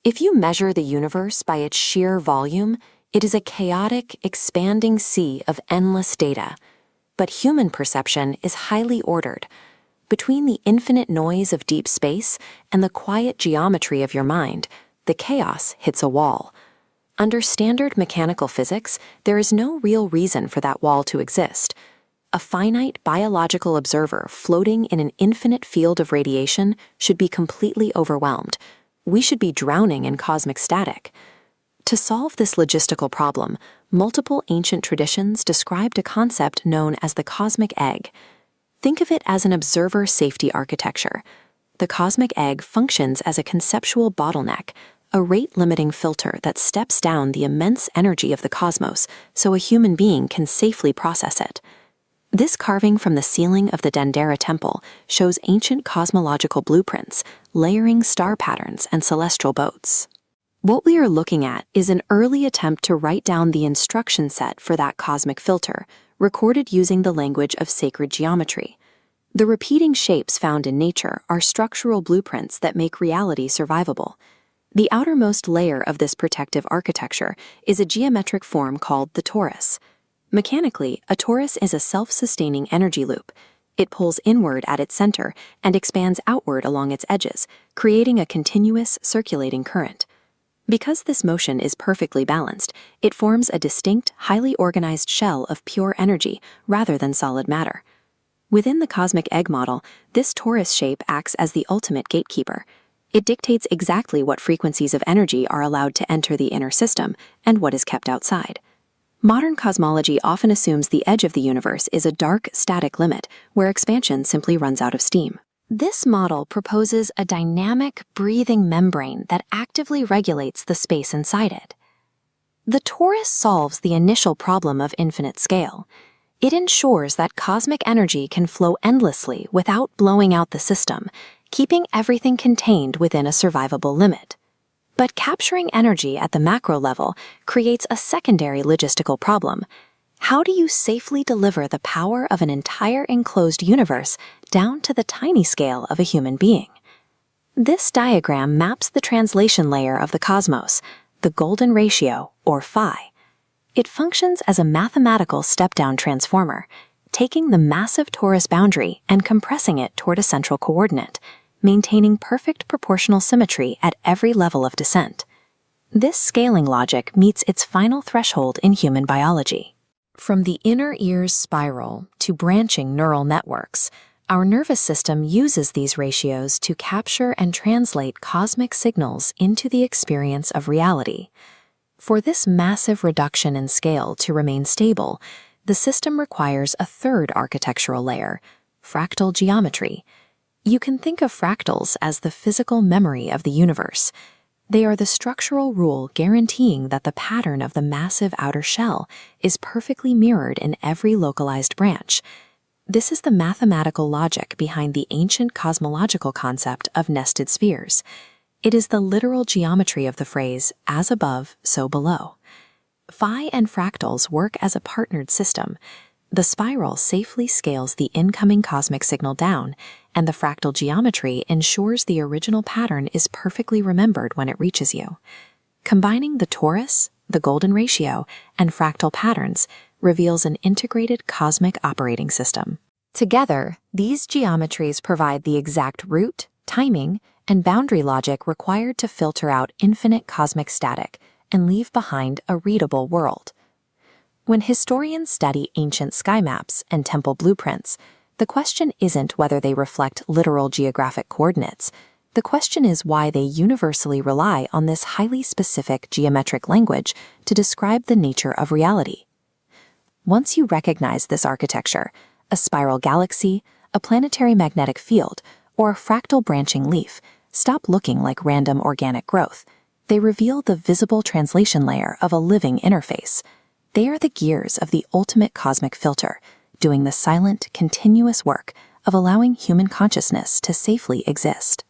If you measure the universe by its sheer volume, it is a chaotic, expanding sea of endless data. But human perception is highly ordered. Between the infinite noise of deep space and the quiet geometry of your mind, the chaos hits a wall. Under standard mechanical physics, there is no real reason for that wall to exist. A finite biological observer floating in an infinite field of radiation should be completely overwhelmed. We should be drowning in cosmic static. To solve this logistical problem, multiple ancient traditions described a concept known as the cosmic egg. Think of it as an observer safety architecture. The cosmic egg functions as a conceptual bottleneck, a rate-limiting filter that steps down the immense energy of the cosmos so a human being can safely process it. This carving from the ceiling of the Dendera temple shows ancient cosmological blueprints, layering star patterns and celestial boats. What we are looking at is an early attempt to write down the instruction set for that cosmic filter, recorded using the language of sacred geometry. The repeating shapes found in nature are structural blueprints that make reality survivable. The outermost layer of this protective architecture is a geometric form called the torus. Mechanically, a torus is a self-sustaining energy loop. It pulls inward at its center and expands outward along its edges, creating a continuous circulating current. Because this motion is perfectly balanced, it forms a distinct, highly organized shell of pure energy rather than solid matter. Within the cosmic egg model, this torus shape acts as the ultimate gatekeeper. It dictates exactly what frequencies of energy are allowed to enter the inner system and what is kept outside. Modern cosmology often assumes the edge of the universe is a dark, static limit where expansion simply runs out of steam. This model proposes a dynamic, breathing membrane that actively regulates the space inside it. The torus solves the initial problem of infinite scale. It ensures that cosmic energy can flow endlessly without blowing out the system, keeping everything contained within a survivable limit. But capturing energy at the macro level creates a secondary logistical problem. How do you safely deliver the power of an entire enclosed universe down to the tiny scale of a human being? This diagram maps the translation layer of the cosmos, the golden ratio, or phi. It functions as a mathematical step-down transformer, taking the massive torus boundary and compressing it toward a central coordinate, maintaining perfect proportional symmetry at every level of descent. This scaling logic meets its final threshold in human biology. From the inner ear's spiral to branching neural networks, our nervous system uses these ratios to capture and translate cosmic signals into the experience of reality. For this massive reduction in scale to remain stable, the system requires a third architectural layer, fractal geometry. You can think of fractals as the physical memory of the universe. They are the structural rule guaranteeing that the pattern of the massive outer shell is perfectly mirrored in every localized branch. This is the mathematical logic behind the ancient cosmological concept of nested spheres. It is the literal geometry of the phrase, as above, so below. Phi and fractals work as a partnered system. The spiral safely scales the incoming cosmic signal down, and the fractal geometry ensures the original pattern is perfectly remembered when it reaches you. Combining the torus, the golden ratio, and fractal patterns reveals an integrated cosmic operating system. Together, these geometries provide the exact route, timing, and boundary logic required to filter out infinite cosmic static and leave behind a readable world. When historians study ancient sky maps and temple blueprints, the question isn't whether they reflect literal geographic coordinates. The question is why they universally rely on this highly specific geometric language to describe the nature of reality. Once you recognize this architecture, a spiral galaxy, a planetary magnetic field, or a fractal branching leaf stop looking like random organic growth. They reveal the visible translation layer of a living interface. They are the gears of the ultimate cosmic filter, doing the silent, continuous work of allowing human consciousness to safely exist.